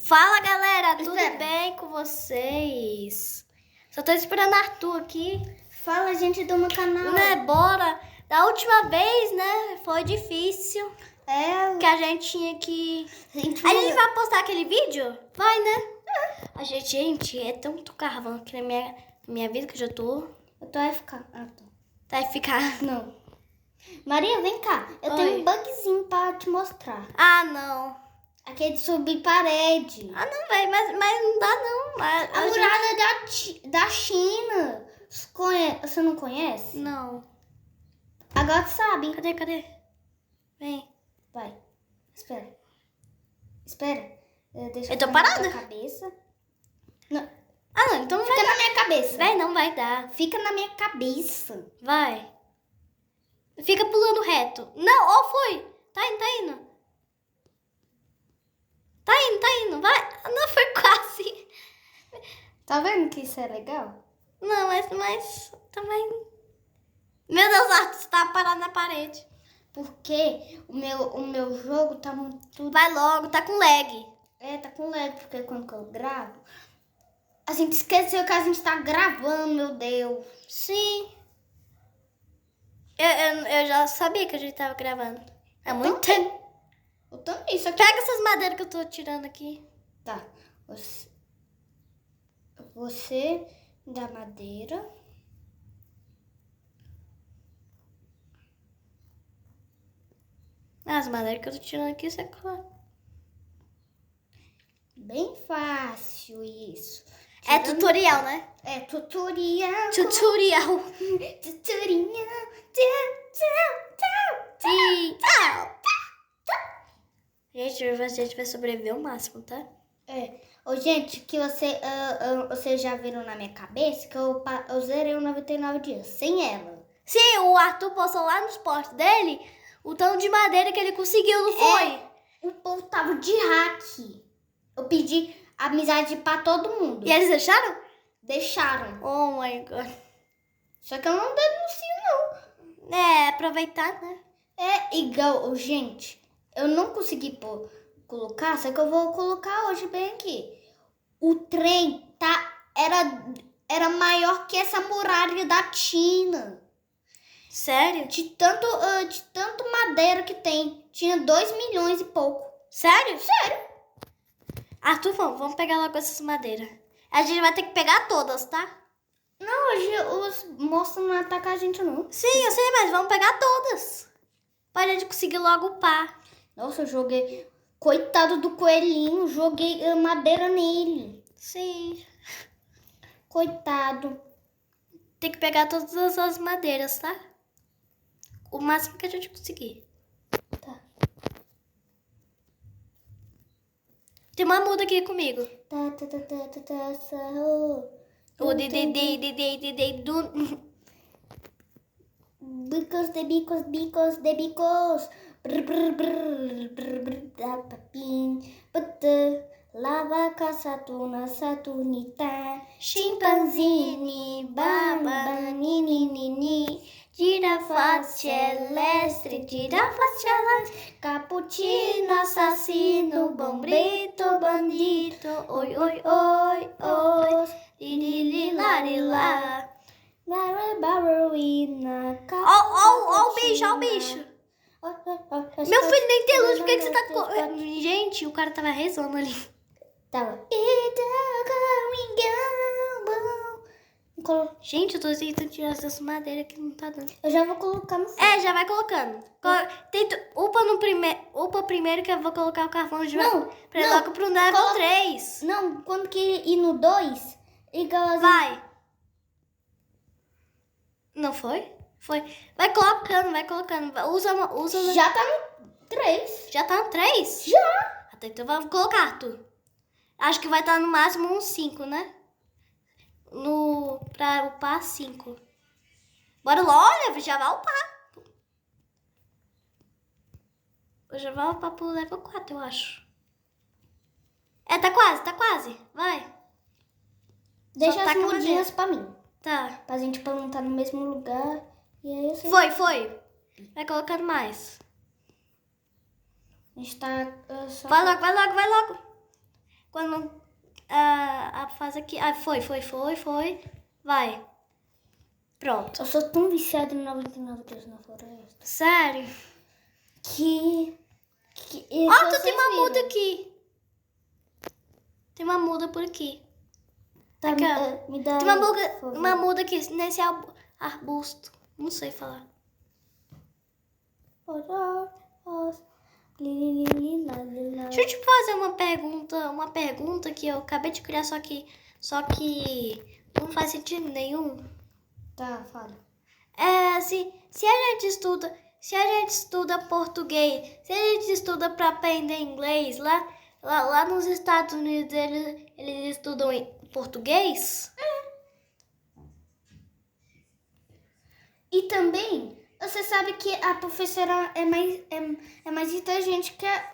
Fala, galera, tudo bem com vocês? Só tô esperando Arthur aqui. Fala, gente do meu canal. Né, bora. Da última vez, né, foi difícil. Que a gente tinha que... A gente vai postar aquele vídeo? Vai, né? A gente, é tanto carvão aqui na minha vida que eu já tô... Eu tô AFK. Vai ficar... Não. Maria, vem cá. Eu tenho um bugzinho pra te mostrar. Ah, não. Aquele de subir parede. Ah, não, velho, mas não dá, não. A muralha da China. Você não conhece? Não. Agora tu sabe. Cadê? Vem. Vai. Espera. Deixa eu tô parada? Cabeça. Não. Ah, não, então fica na minha cabeça. Véi, não vai dar. Fica na minha cabeça. Vai. Fica pulando reto. Não, ó, foi. Tá indo. Tá indo, vai. Não, foi quase. Tá vendo que isso é legal? Não, mas também... Meu Deus, Arthur, você tá parado na parede. Porque o meu jogo tá muito... Vai logo, tá com lag. Tá com lag, porque quando eu gravo... A gente esqueceu que a gente tá gravando, meu Deus. Sim. Eu já sabia que a gente tava gravando. Há muito tempo. Eu também, isso aqui... Pega essas madeiras que eu tô tirando aqui. Tá. Você dá madeira. As madeiras que eu tô tirando aqui, você coloca. Bem fácil isso. É tutorial, né? É tutorial. Tutorial. Gente, a gente vai sobreviver ao máximo, tá? Ô, gente, que vocês já viram na minha cabeça que eu zerei o 99 dias sem ela. Sim, o Arthur postou lá no esporte dele o tanto de madeira que ele conseguiu, não foi? O povo tava de hack. Eu pedi amizade pra todo mundo. E eles deixaram? Deixaram. Oh my God. Só que eu não denuncio, não. Aproveitar, né? Igual, gente, eu não consegui colocar, só que eu vou colocar hoje bem aqui. O trem era maior que essa muralha da China. Sério? De tanto madeira que tem. Tinha 2 milhões e pouco. Sério? Sério. Arthur, vamos pegar logo essas madeiras. A gente vai ter que pegar todas, tá? Não, hoje os monstros não atacam a gente, não. Sim, eu sei, mas vamos pegar todas. Pra gente conseguir logo upar. Nossa, eu joguei... Coitado do coelhinho, joguei madeira nele. Sim. Coitado. Tem que pegar todas as madeiras, tá? O máximo que a gente conseguir. Tá. Tem uma muda aqui comigo. O Dedê do... Bicos de bicos. Brr, brr, brr, brr, brr, da papim. Lava Saturnita. Chimpanzini, baba, nini, girafa celeste, cappuccino, assassino, bombrito, bandito, oi, lilililá. Ó o bicho. Meu filho nem tem luz, por que você tá... Gente, o cara tava rezando ali. Tava. Gente, eu tô tentando tirar essas madeiras que não tá dando. Eu já vou colocar no fogo. Já vai colocando. Upa primeiro que eu vou colocar o carvão de novo. Logo pro level 3. Não, quando que ir no 2, igualzinho. Vai. Não foi? Foi. Vai colocando. Usa. Já tá no 3. Já tá no 3? Já. Até então vai colocar, Arthur. Acho que vai estar no máximo uns 5, né? Pra upar 5. Bora lá, olha, já vai upar. Eu já vai upar pro level 4, eu acho. Tá quase. Vai. Deixa as mudinhas pra mim. Tá. Pra gente plantar no mesmo lugar. E aí assim... Foi. Vai colocando mais. A gente tá... Vai logo. Quando faz aqui. Foi. Vai. Pronto. Eu sou tão viciada em 99 Dias na Floresta. Sério? Que Ó, tem uma muda aqui. Tem uma muda por aqui. Tá, Aqui, ó. me dá Tem aí, uma muda aqui nesse arbusto. Não sei falar. Deixa eu te fazer uma pergunta que eu acabei de criar, só que não faz sentido nenhum. Tá, fala. Se a gente estuda português, se a gente estuda para aprender inglês, lá nos Estados Unidos eles estudam em português? E também, você sabe que a professora é mais inteligente que a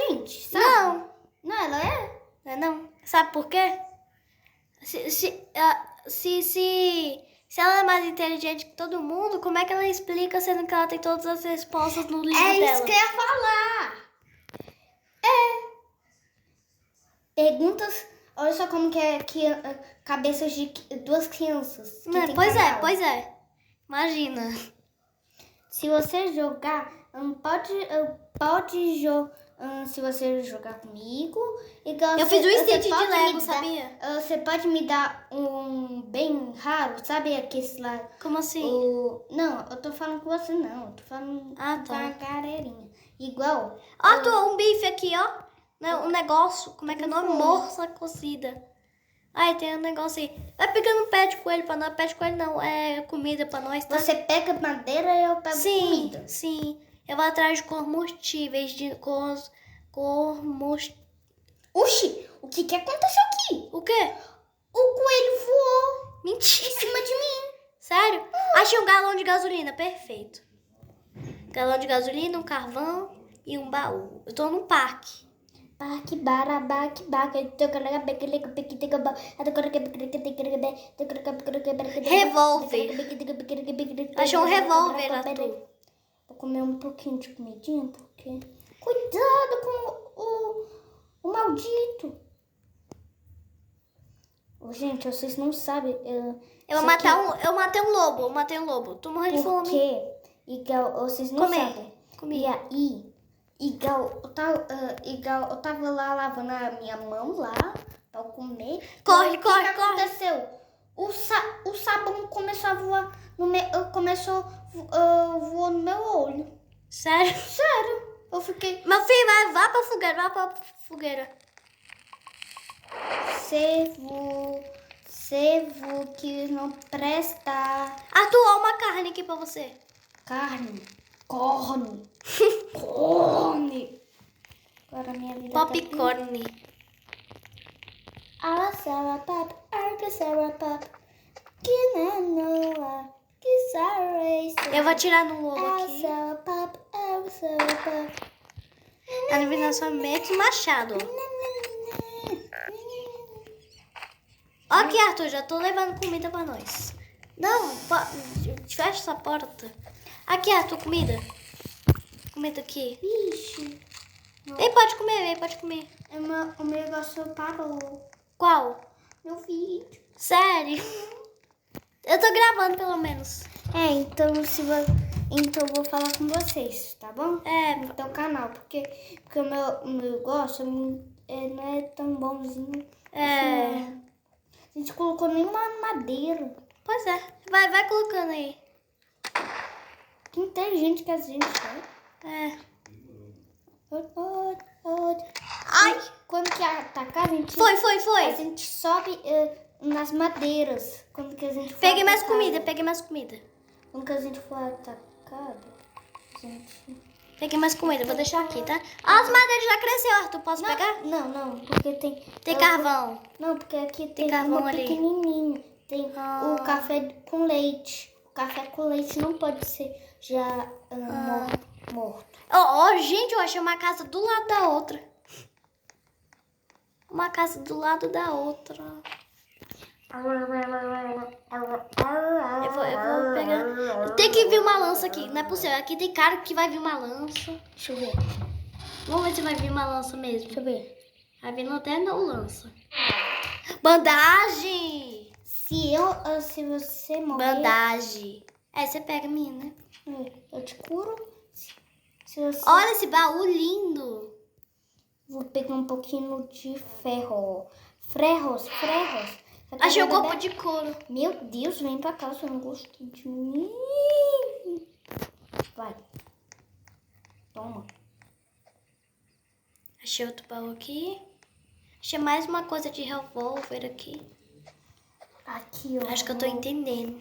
gente, sabe? Não. Não, ela é? Não é não? Sabe por quê? Se ela é mais inteligente que todo mundo, como é que ela explica sendo que ela tem todas as respostas no livro dela? É isso que eu ia falar. Perguntas, olha só como que é que cabeças de duas crianças. Que tem canal. Pois é. Imagina. Se você jogar, pode jogar. Se você jogar comigo, Eu fiz um Stitch de Lego, sabia? Você pode me dar um bem raro, sabe aquele lá? Como assim? Não, eu tô falando com você não, eu tô falando com a galerinha. Igual. Arthur, um bife aqui, ó. Um negócio, como é que é o nome? Morsa cozida. Aí tem um negócio aí. Vai pegando pé de coelho pra nós. Pé de coelho não, é comida pra nós, tá? Você pega madeira e eu pego comida. Sim. Eu vou atrás de combustíveis, Oxi, o que aconteceu aqui? O quê? O coelho voou Mentira. em cima de mim. Sério? Achei um galão de gasolina, perfeito. Galão de gasolina, um carvão e um baú. Eu tô no parque. Parque, barabaque, baca. Revólver. Achei um revólver, Arthur. Vou comer um pouquinho de comidinha, porque... Cuidado com o maldito. Gente, vocês não sabem... Eu matei um lobo. Tô morrendo de fome. Por quê? Igual, vocês não sabem. Comi. E aí, igual, eu tava lá lavando a minha mão lá pra eu comer. Corre. O que aconteceu? O sabão começou a voar voou no meu olho. Sério? Sério. Eu fiquei... Meu filho, vá pra fogueira. Servo que não presta. Arthur, ó uma carne aqui pra você. Carne. Corne. Agora minha vida Popcorn. Eu vou atirar no lobo aqui. Adivinhações Machado. Ok, Arthur, já tô levando comida pra nós. Não, fecha essa porta. Aqui, Arthur, comida. Comida aqui. Vixe. Vem, pode comer. O meu negócio parou. Qual? Meu vídeo. Sério? Eu tô gravando, pelo menos. Então eu vou falar com vocês, tá bom? No teu canal, porque o meu negócio não é tão bonzinho. Assim, a gente colocou nenhuma madeira. Pois é. Vai colocando aí. Que inteligente que a gente é. Ai! Quando que atacar, a gente... Foi. A gente sobe nas madeiras. Quando que a gente for Peguei mais atacado. comida. Quando que a gente for atacado, a gente... Peguei mais comida, vou deixar aqui, tá? As madeiras já cresceu, Arthur, posso pegar? Não, porque tem... Tem carvão. Não, porque aqui tem carvão uma ali. pequenininha. Tem o café com leite. O café com leite não pode ser já morto. Gente, eu achei uma casa do lado da outra. Uma casa do lado da outra. Eu vou pegar. Tem que vir uma lança aqui. Não é possível. Aqui tem cara que vai vir uma lança. Deixa eu ver. Vamos ver se vai vir uma lança mesmo. Deixa eu ver. Tá vindo até não lança. Bandagem! Se você morrer... Bandagem. Você pega a minha, né? Eu te curo. Se você... Olha esse baú lindo. Vou pegar um pouquinho de ferro. Ferros. Achei um copo de couro. Meu Deus, vem pra cá, você não gostou de mim. Vai. Toma. Achei outro baú aqui. Achei mais uma coisa de revólver aqui. Aqui, ó. Acho que eu tô entendendo.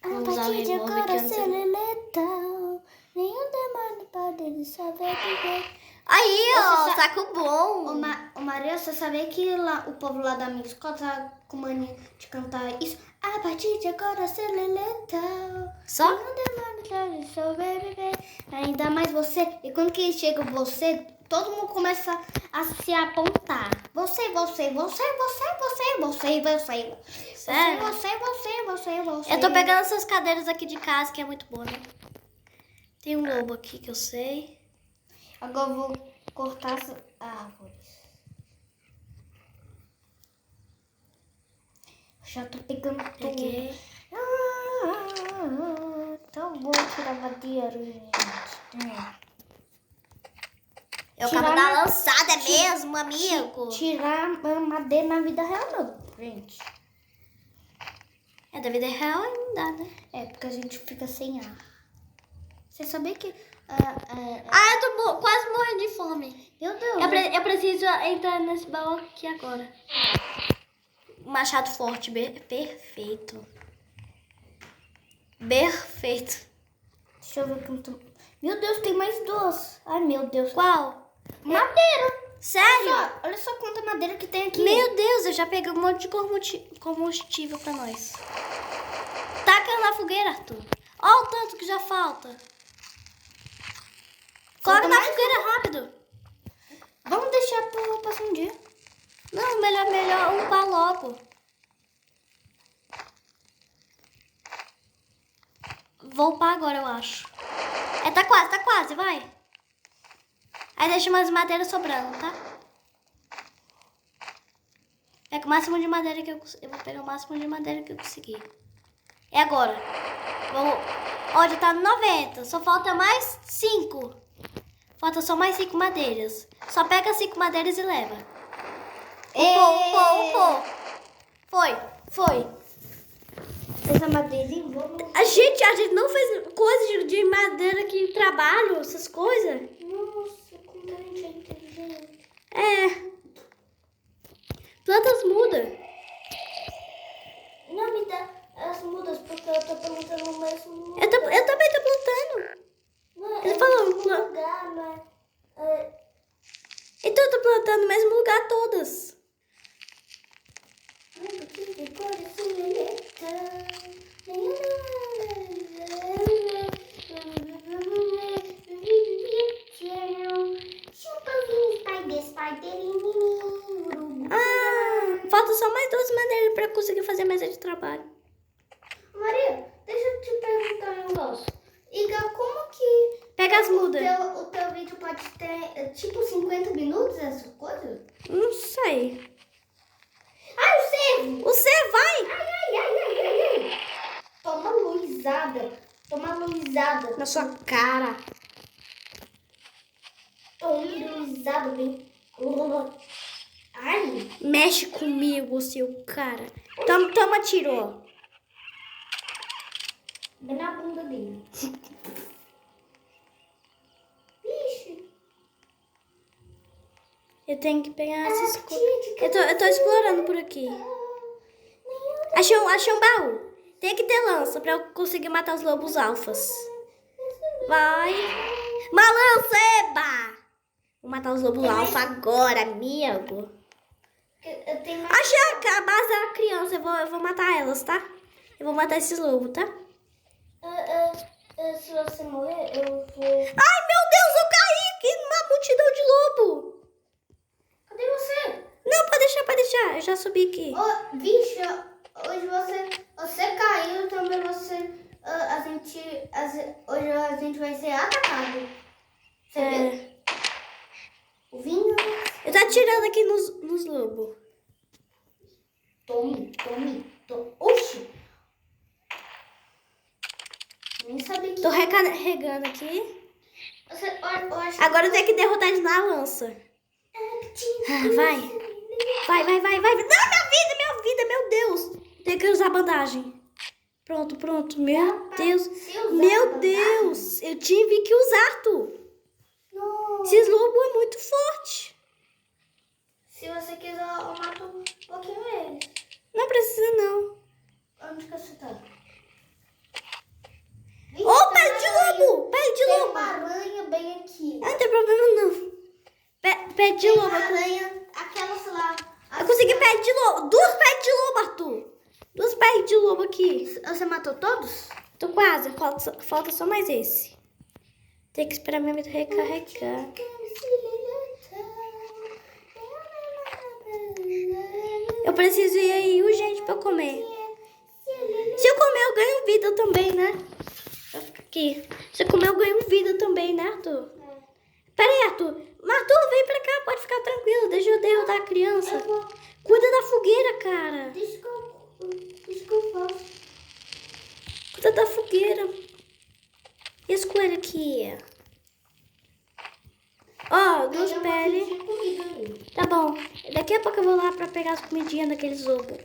A partir de agora, ser letal. Nenhum demônio pode saber viver. Aí, ó, saco bom. Ô, Maria, você sabia que lá, o povo lá da minha escola tá com mania de cantar isso? A partir de agora, ser letal. Só? Nenhum demônio pode sobreviver. Ainda mais você. E quando que chega você, todo mundo começa a se apontar. Você. Sério? Você. Eu tô pegando essas cadeiras aqui de casa, que é muito boa, né? Tem um lobo aqui que eu sei. Agora eu vou cortar as árvores. Já tô pegando tudo. Peguei. Então vou tirar madeira, gente. Eu acabo da lançada, é mesmo, amigo? Tirar madeira na vida real, não, gente. É, da vida real não dá, né? É, porque a gente fica sem ar. Você sabia que... eu tô quase morrendo de fome. Meu Deus. Eu preciso entrar nesse baú aqui agora. Machado forte, perfeito. Perfeito. Deixa eu ver quanto... Meu Deus, tem mais duas. Ai, meu Deus. Qual? Madeira. Sério? Olha só quanta madeira que tem aqui. Meu Deus, eu já peguei um monte de combustível pra nós. Taca na fogueira, Arthur. Olha o tanto que já falta. Coloca na fogueira rápido. Vamos deixar pro próximo dia. Não, melhor upar logo. Vou upar agora, eu acho. Tá quase, vai. Aí deixa mais madeira sobrando, tá? Pega o máximo de madeira que eu vou pegar o máximo de madeira que eu conseguir. É agora. Ó, já tá no 90. Só falta mais 5. Falta só mais 5 madeiras. Só pega 5 madeiras e leva. Upou. Foi. Essa madeirinha, vamos... A gente não fez coisa de madeira aqui, trabalho, essas coisas. Nossa, como a gente é inteligente. Plantas mudam. Não me dá as mudas, porque eu tô plantando o mesmo... Eu também tô plantando. Não, Ele falou, lugar, mas... Então eu tô plantando no mesmo lugar todas. Falta só mais 2 madeiras pra conseguir fazer mesa de trabalho. Maria, deixa eu te perguntar um negócio. Iga, como que... Pega as mudas. O teu vídeo pode ter, tipo, 50 minutos, essas coisas? Não sei. Ai, o cervo! Você vai! Ai. Toma luizada. Na sua cara. Toma luizada, bem. Ai. Mexe comigo, seu cara. Toma tiro, ó. Bem na bunda dele. Vixe. Eu tenho que pegar essas coisas. Eu tô explorando por aqui. Achei um baú. Tem que ter lança pra eu conseguir matar os lobos alfas. Vai. Uma lança, eba! Vou matar os lobos alfa agora, amigo. Eu tenho mais... Achei a base da criança. Eu vou matar elas, tá? Eu vou matar esses lobos, tá? Se você morrer, eu vou... Ai, meu Deus, eu caí aqui numa multidão de lobo. Cadê você? Não, pode deixar. Eu já subi aqui. Vixe, hoje você caiu, também você... hoje a gente vai ser atacado. Você viu? O vinho... Eu tô atirando aqui nos lobos. Tome. Oxi. Nem sabia que... Tô recarregando aqui. Eu acho Agora eu tenho que derrotar eles na lança. Vai. Não, minha vida, meu Deus. Tem que usar bandagem. Pronto. Meu Deus. Meu Deus. Eu tive que usar, tu. Esses lobos é muito forte. Se você quiser, eu mato um pouquinho eles. Não precisa, não. Onde que você tá? Ô, pele de lobo. Tem uma aranha bem aqui. Não tem problema, não. Pele de lobo. Uma aranha, aquelas lá. Eu consegui pele de lobo. 2 peles de lobo, Arthur. 2 peles de lobo aqui. Você matou todos? Tô quase. Falta só mais esse. Tem que esperar minha vida recarregar. Eu preciso ir aí urgente pra eu comer. Se eu comer, eu ganho vida também, né? Eu fico aqui. Se eu comer, eu ganho vida também, né, Arthur? Pera aí, Arthur. Arthur, vem pra cá. Pode ficar tranquilo. Deixa eu derrotar a criança. Cuida da fogueira, cara. Deixa que eu faço. Cuida da fogueira. E esse coelho aqui? Ó, 2 peles. Tá bom. Daqui a pouco eu vou lá pra pegar as comidinhas daqueles lobos.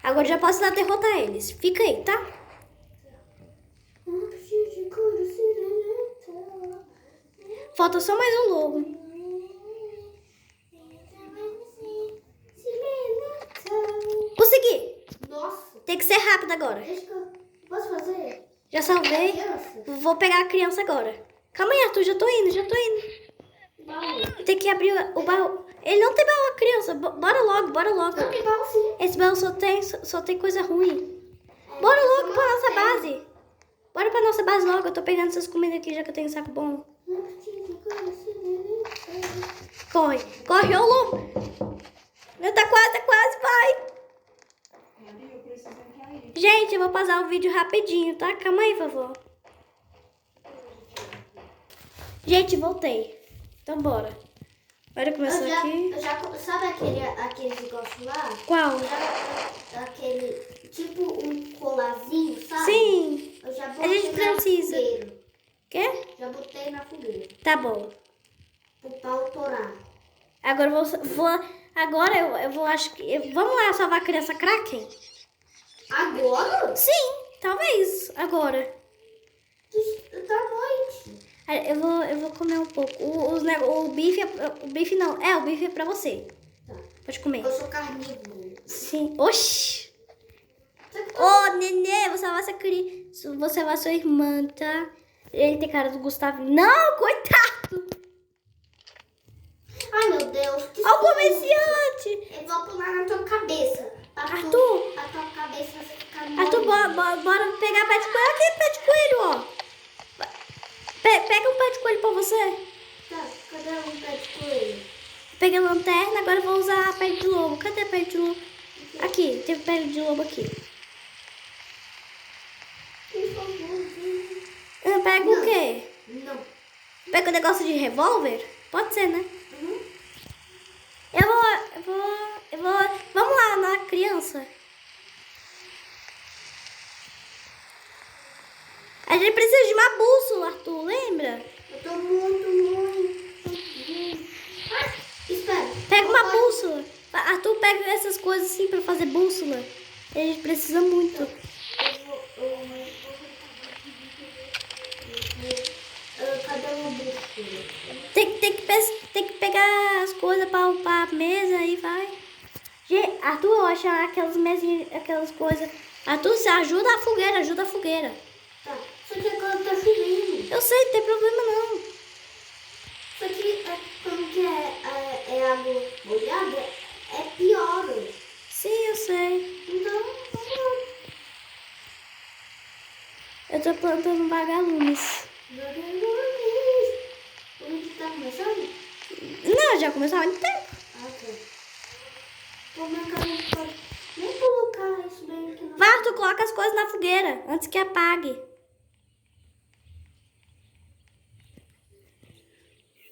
Agora já posso lá derrotar eles. Fica aí, tá? Falta só mais um lobo. Consegui. Nossa. Tem que ser rápido agora. Posso fazer? Já salvei. Vou pegar a criança agora. Calma aí, Arthur. Já tô indo. Tem que abrir o baú. Ele não tem baú, a criança. Bora logo. Não, tem baú sim. Esse baú só tem coisa ruim. Bora logo pra nossa base. Bora pra nossa base logo. Eu tô pegando essas comidas aqui já que eu tenho um saco bom. Corre, ô lobo. Tá quase, vai. Gente, eu vou pausar o vídeo rapidinho, tá? Calma aí, vovó. Gente, voltei. Então, bora. Bora começar aqui. Sabe aquele negócio lá? Qual? Aquele, tipo um colazinho, sabe? Sim. Eu já A botei gente na precisa. fogueira. Quê? Já botei na fogueira. Tá bom. Pra autorar. Agora eu vou, acho que... Vamos lá salvar a criança Kraken? Agora? Sim, talvez. Agora. Da noite. Eu vou comer um pouco. O bife o bife é pra você. Tá. Pode comer. Eu sou carnívoro. Sim. Oxi. Ô, Nenê, você vai sua irmã, tá? Ele tem cara do Gustavo. Não, coitado. Ai, meu Deus. Ó o comerciante. Eu vou pular na tua cabeça. Arthur. A tua cabeça ficar Arthur, bora pegar pé de coelho. Aqui, pé de coelho, ó. Pega um pé de coelho pra você. Tá, cadê um pé de coelho? Peguei a lanterna, agora eu vou usar a pele de lobo. Cadê a pele de lobo? Aqui, tem pele de lobo aqui. Por favor. Pega o quê? Não. Pega o negócio de revólver? Pode ser, né? Uhum. Eu vou... Vamos lá na criança. A gente precisa de uma bússola, Arthur, lembra? Eu tô muito. Espera. Pega uma bússola. Arthur, pega essas coisas assim pra fazer bússola. A gente precisa muito. Cadê uma bússola? Tem que pegar as coisas pra upar a mesa e vai. Arthur, eu acho aquelas mesinhas, aquelas coisas. Arthur, você ajuda a fogueira, Tá. Só que agora tá chovendo. Eu sei, não tem problema não. Só que quando que é água molhada, é pior. Sim, eu sei. Então, vamos. Eu tô plantando vagalumes. Onde tá começando? Não, já começou há muito tempo. Ah, tá. Pô, minha cara não pode nem colocar isso bem aqui. Vai, Arthur, coloca as coisas na fogueira antes que apague.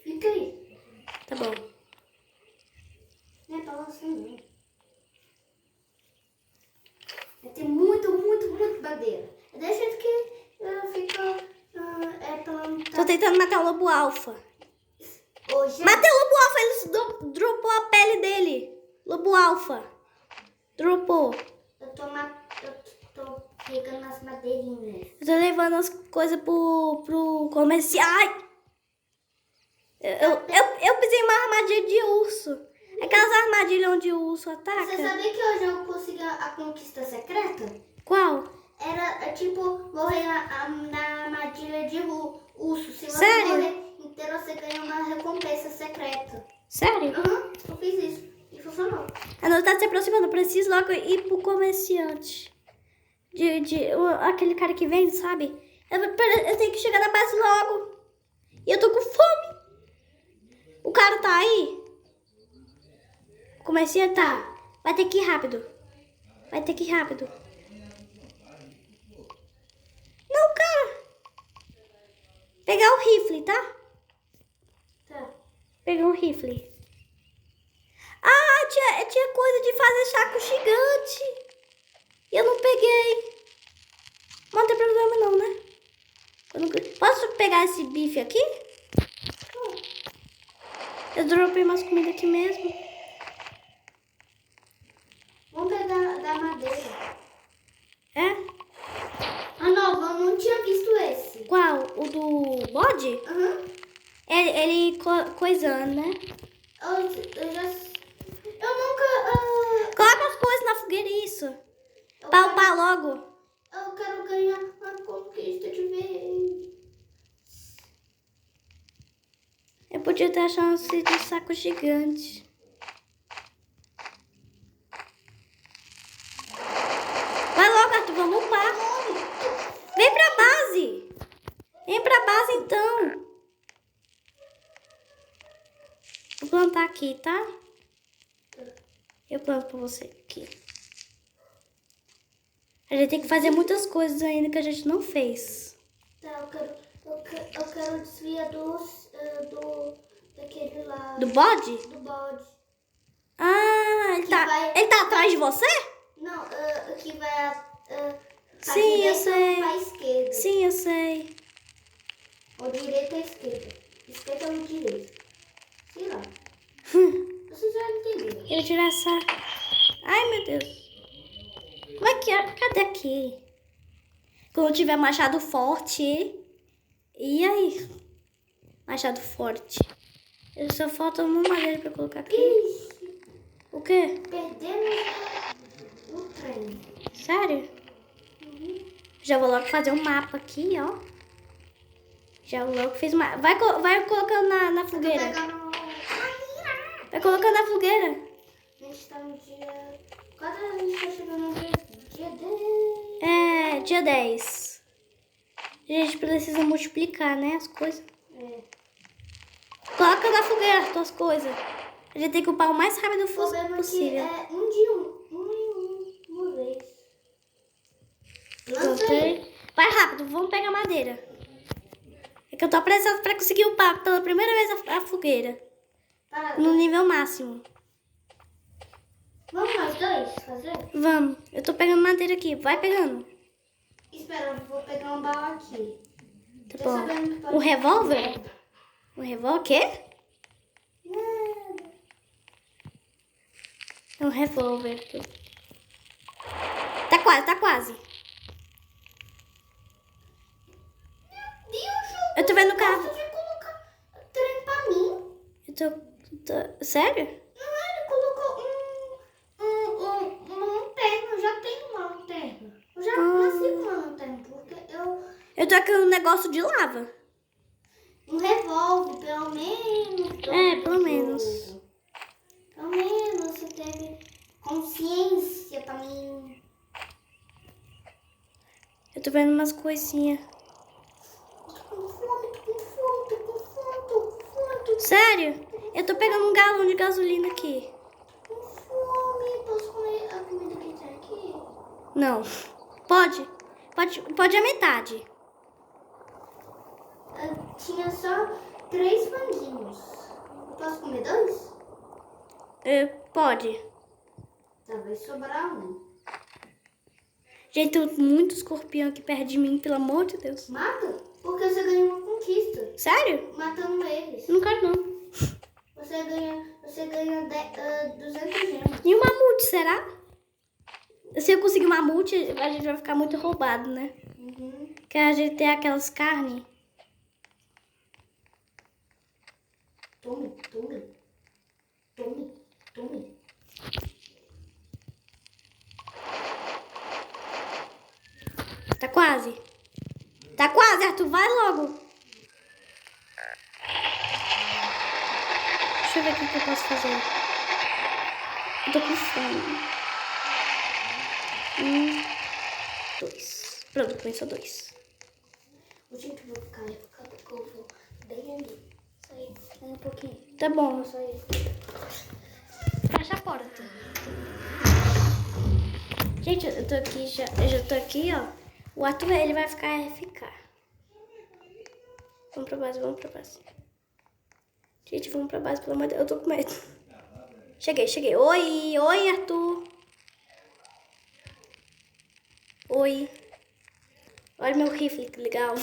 Fica aí. Tá Tá bom. Não é pra você não. Tem muito madeira. Deixa que fica plantando. Tô tentando matar o lobo alfa. Hoje Matei o lobo alfa, ele dropou a pele dele. Lobo alfa. Dropou. eu tô pegando as madeirinhas. Eu tô levando as coisas pro comercial. Ai! Eu pisei em uma armadilha de urso. Aquelas armadilhas onde o urso ataca. Você sabia que hoje eu consegui a conquista secreta? Qual? Era tipo morrer na armadilha de urso. Se você Sério? morrer inteiro, você ganha uma recompensa secreta. Sério? Eu fiz isso e funcionou. A noite tá se aproximando. Eu preciso logo ir pro comerciante. Aquele cara que vende, sabe? Eu tenho que chegar na base logo. E eu tô com fome. O cara tá aí? O comerciante tá. Vai ter que ir rápido. Vai ter que ir rápido. Não, cara. Pegar o rifle, tá? Tá. Pegar um rifle. Ah, tinha coisa de fazer saco gigante. E eu não peguei. Mas não tem problema não, né? Posso pegar esse bife aqui? Eu dropei umas comidas aqui mesmo. Vamos pegar da madeira. É? Ah, não, eu não tinha visto esse. Qual? O do bode? Ele coisando, né? Eu nunca... Coloca as coisas na fogueira, isso. Pra upar logo. Eu quero ganhar a conquista de vez. Eu podia ter a chance de saco gigante. Vai logo, Arthur, vamos upar. Vem pra base. Vem pra base, então. Vou plantar aqui, tá? Eu planto pra você aqui. A gente tem que fazer muitas coisas ainda que a gente não fez. Tá, eu quero desviar daquele lá. Do bode? Do bode. Ah, ele tá atrás de você? Não, que vai pra Sim, direita eu sei. ou pra esquerda. Sim, eu sei. Ou direita ou esquerda. Esquerda ou direita. Sei lá. Você já entendeu. Quero tirar essa... Ai, meu Deus. Como é que é? Cadê aqui? Quando eu tiver machado forte. E aí? Machado forte. Só falta uma madeira pra colocar aqui. Ixi, O quê? perdemos o trem. Sério? Já vou logo fazer um mapa aqui, ó. Já logo fiz uma... Vai colocando na fogueira. Vai colocando na fogueira. A gente tá no dia... Quando a gente tá chegando no dia 10? É, dia 10. A gente precisa multiplicar, né, as coisas. Coloca na fogueira as tuas coisas. A gente tem que upar o mais rápido O problema possível. é que é um dia uma vez. Plantei. Vai rápido, vamos pegar madeira. É que eu tô precisando pra conseguir upar pela primeira vez a fogueira. Tá, No nível máximo. vamos nós dois fazer? Vamos. Eu tô pegando madeira aqui. Vai pegando. Espera, eu vou pegar um baú aqui. Tá Tô bom. sabendo que pode- O revólver? O revólver o quê? Nada. É um revólver. Tá quase, tá quase. Deus, Eu tô vendo o carro. gosta de colocar trem pra mim. Eu tô... Sério? Não, ele colocou uma lanterna. Eu já tenho uma lanterna. Eu já nasci com uma lanterna, porque Eu tô aqui um negócio de lava. um revólver, pelo menos. É, pelo menos. Pelo menos você teve consciência pra mim. Eu tô vendo umas coisinhas. Tô com fome, tô com fome, tô com fome, tô com fome, tô com Sério? Eu tô pegando um galão de gasolina aqui. fome. Posso comer a comida que tem aqui? Não. Pode a metade. Tinha só 3 franguinhos. posso comer 2? Pode. Tá, vai sobrar um. Gente, tem muito escorpião aqui perto de mim, pelo amor de Deus. Mata? Porque você ganhou uma conquista. Sério? Matando eles. Não quero não. Você ganha 200 gemas. E o mamute, será? Se eu conseguir um mamute, a gente vai ficar muito roubado, né? Uhum. Que a gente tem aquelas carnes. Tome, tome. Tome, tome. Tá quase. Tá quase, Arthur. Vai logo. Deixa eu ver o que eu posso fazer. Eu tô com fome. 2. Pronto, começou 2. Gente, eu vou ficar porque eu vou bem ali. Só aí, um pouquinho. Tá bom. Só aí. Fecha a porta. Gente, eu tô aqui já. Eu já tô aqui, ó. O Arthur, ele vai ficar RFK. Vamos pra base, vamos pra base. Gente, vamos pra base, pelo amor de Deus. Eu tô com medo. Cheguei. Oi, Arthur. Oi. Olha meu rifle, que legal.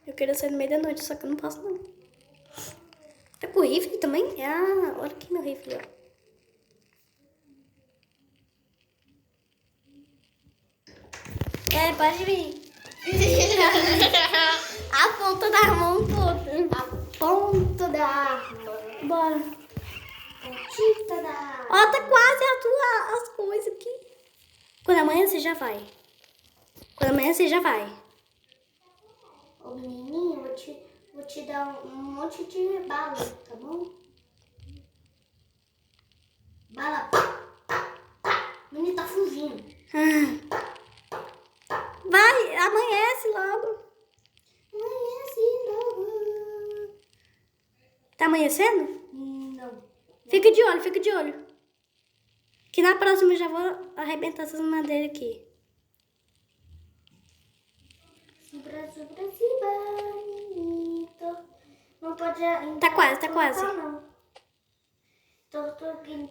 Eu queria sair no meio da noite, só que eu não posso, não. Tá com rifle também? Ah, olha aqui meu rifle, ó. Pode vir. A ponta da mão toda. A ponta da arma. Bora. Pontita da arma. Ó, tá quase as coisas aqui. Quando amanhã você já vai. Ô, menininho, vou te dar um monte de bala, tá bom? Bala, O menino tá fugindo. Vai, amanhece logo. Amanhece logo. Tá amanhecendo? Não. Fica de olho. Que na próxima eu já vou arrebentar essas madeiras aqui. Brasil, bonito. Não pode... Tá quase. Não. Tô aqui um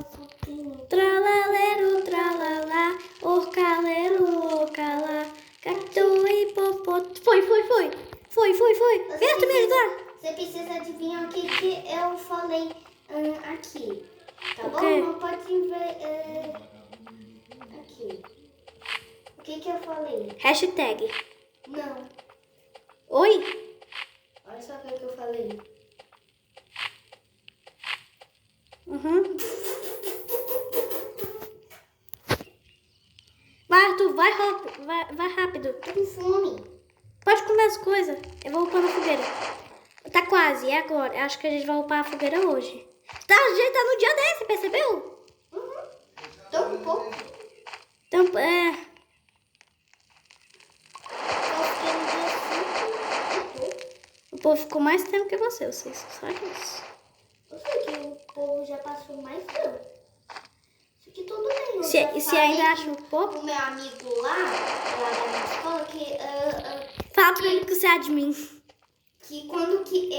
pouquinho. Tralalero, tralalá, orcalero, orcalá, cacto e popô. Foi. Vem, Arthur, me ajudar. Você precisa adivinhar o que eu falei aqui. Tá O bom? quê? Não pode ver aqui. O que eu falei? Hashtag. Não. Oi? Olha só o que eu falei. Uhum. Vai, Arthur, vai rápido. Tô com fome. Pode comer as coisas. Eu vou upar na fogueira. Tá quase, é agora. Acho que a gente vai upar a fogueira hoje. A gente tá no dia 10, você percebeu? Uhum. Tô com pouco. Então, Eu fiquei no dia 5. o povo ficou mais tempo que você só isso. Eu sei que o povo já passou mais tempo. Isso aqui tudo bem. Se ainda acha pouco, O meu amigo lá da minha escola, fala pra ele que você é admin. que quando que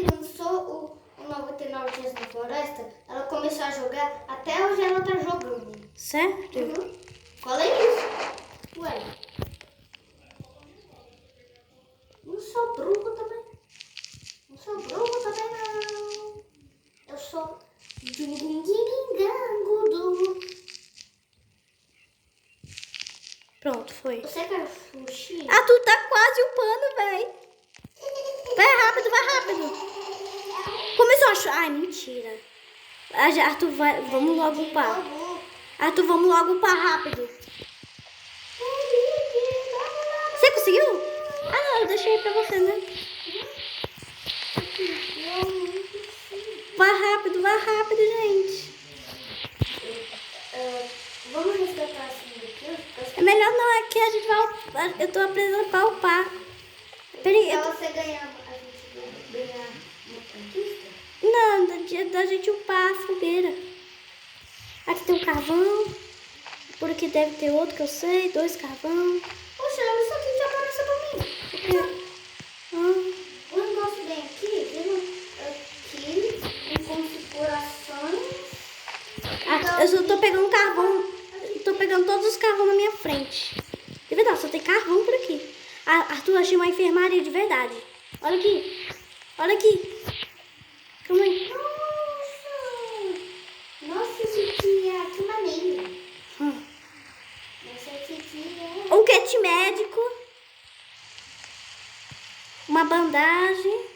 lançou o 99 Dias na Floresta, ela começou a jogar, até hoje ela tá jogando. Certo? Uhum. Falei isso. Ué. Não sou bruxa também. Não. Eu sou dinguinguingangudu. Pronto, foi. Você quer sushi? Ah, tu tá quase upando, véi. Vai rápido. Começou a chover. Ai, mentira. Arthur, vamos logo upar. Arthur, vamos logo upar rápido. Você conseguiu? Ah, não, eu deixei pra você, né? Vai rápido, gente. Vamos resgatar assim daqui? É melhor não, é que a gente vai upar. Eu tô aprendendo pra upar. Peraí, Pra você ganhar, a gente ganhar uma conquista? Não, da gente upar a fogueira. Aqui tem um carvão. Por aqui deve ter outro que eu sei. 2 carvão. Oi, Gente, olha isso aqui que apareceu pra mim. O negócio bem aqui, viu? Aqui, em configurações. Eu só tô pegando carvão. Eu tô pegando todos os carvão na minha frente. De verdade, só tem carvão por aqui. Arthur, achei uma enfermaria de verdade. Olha aqui. Olha aqui. Calma aí. Nossa, esse aqui é que maneiro. Esse aqui é... Um kit médico. Uma bandagem.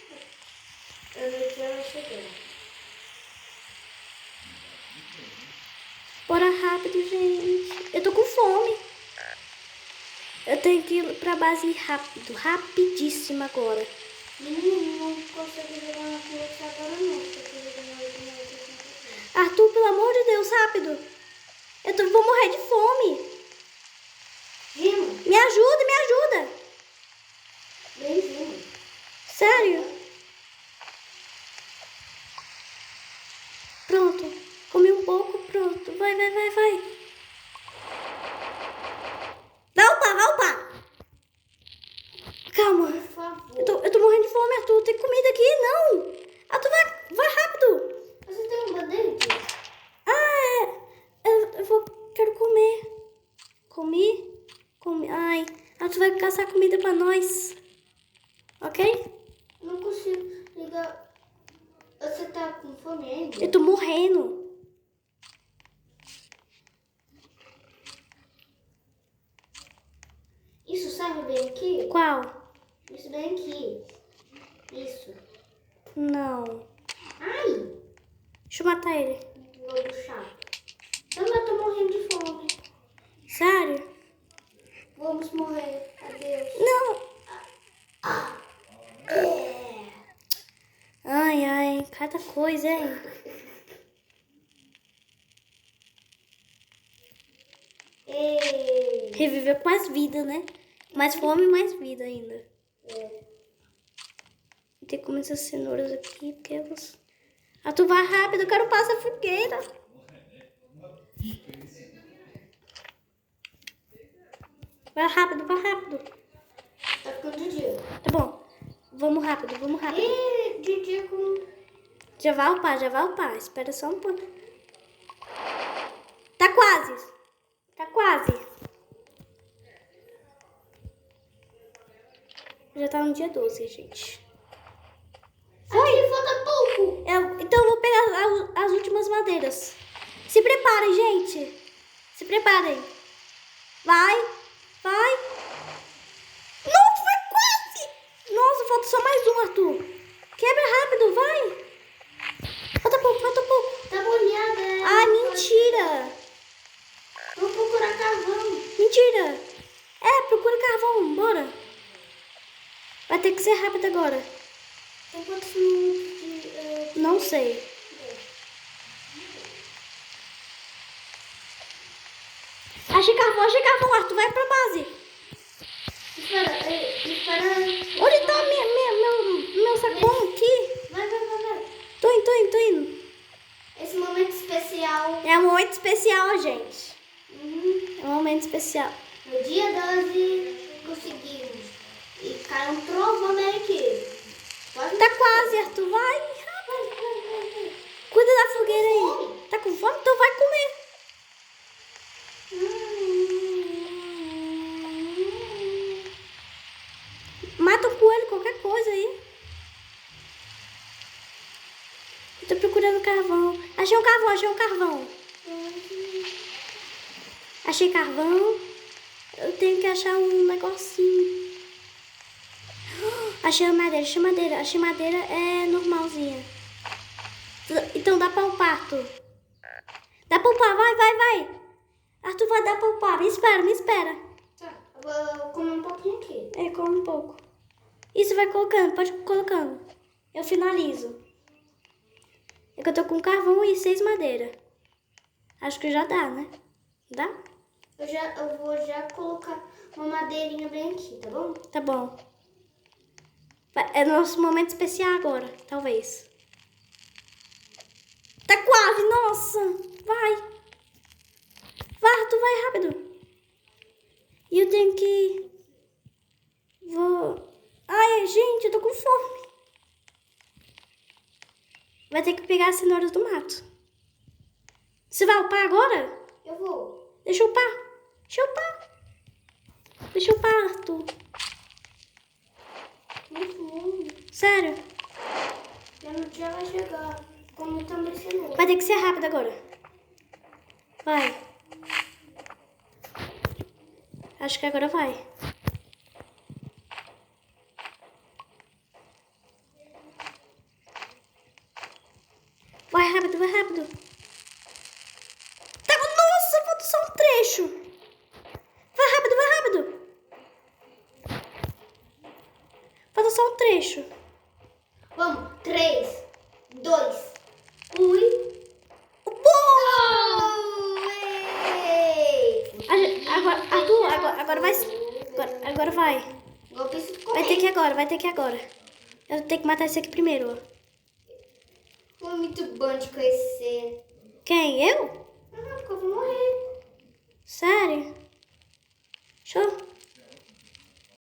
Eu cheguei. Bora rápido, gente. Eu tô com fome. Eu tenho que ir pra base rápido. Rapidíssimo agora. Não consegui jogar uma coisa agora não. Arthur, pelo amor de Deus, rápido. Vou morrer de fome. Gima. Me ajuda, me ajuda. Bem-vindo. Sério? Pronto. Comi um pouco, pronto. Vai. Vai upar. Calma. Por favor. Eu tô morrendo de fome, Arthur. Tem comida aqui? Não. Arthur, vai rápido. Você tem um bandeja? Quero comer. Comi. Ai, Arthur vai caçar comida pra nós. Ok? Não consigo ligar. Você tá com fome ainda? Eu tô morrendo. Isso serve bem aqui? Qual? Isso bem aqui. Isso. Não. Ai! Deixa eu matar ele. Lobo chato. Eu tô morrendo de fome. Sério? Vamos morrer. Adeus. Não. Ai, cada coisa, hein? Ei. Reviver com mais vida, né? Mais fome e mais vida ainda. Tem que comer essas cenouras aqui, porque elas... Tu vai rápido, eu quero passar a fogueira. Vai rápido. Tá ficando de dia. Tá bom. Vamos rápido. Ih, de dia com... Já vai upar. Espera só um pouco. Tá quase. Já tá no dia 12, gente. Aqui falta pouco. Então eu vou pegar as últimas madeiras. Se preparem, gente. Se preparem. Vai. Nossa, foi quase. Nossa, falta só mais um, Arthur. Quebra rápido, vai. Falta pouco. Tá molhada. Ai, mentira. Vou procurar carvão. Mentira. Procura carvão, bora. Vai ter que ser rápido agora. Tem quantos minutos de... Não sei. Achei carvão, Arthur. Vai pra base. Espera. Onde tá meu sacão aqui? Vai. Tô indo. Esse momento especial. É um momento especial, gente. É um momento especial. No dia 12, conseguimos. E caiu um trovão bem aqui. Tá quase, Arthur. Vai. Cuida da fogueira aí. Tá com fome? Então vai comer. Mata um coelho, qualquer coisa aí. Eu tô procurando carvão. Achei um carvão. Achei carvão. Eu tenho que achar um negocinho. Achei madeira. Achei madeira normalzinha. Então dá pra upar, Arthur. Dá pra upar, vai. Arthur, vai dar pra upar. Me espera. Tá, eu vou comer um pouquinho aqui. Come um pouco. Isso, vai colocando, pode ir colocando. Eu finalizo. É que eu tô com carvão e 6 madeira. Acho que já dá, né? Dá? Eu vou já colocar uma madeirinha bem aqui, tá bom? Tá bom. É nosso momento especial agora, talvez. Tá quase, nossa. Vai, Arthur, vai rápido. E eu tenho que Ai, gente, eu tô com fome. Vai ter que pegar as cenouras do mato. Você vai upar agora? Eu vou. Deixa eu upar. Deixa eu upar, Arthur. Sério? Já não tinha vai chegar. Como também cenoura. Vai ter que ser rápido agora. Vai. Acho que agora vai. Vai rápido, vai rápido. Tá, nossa, falta só um trecho. Vai rápido, vai rápido. Falta só um trecho. Vamos. 3, 2, 1. Agora vai. Agora vai. Vai ter que agora. Eu tenho que matar esse aqui primeiro, ó. Foi muito bom te conhecer. Quem? Eu? Porque eu vou morrer.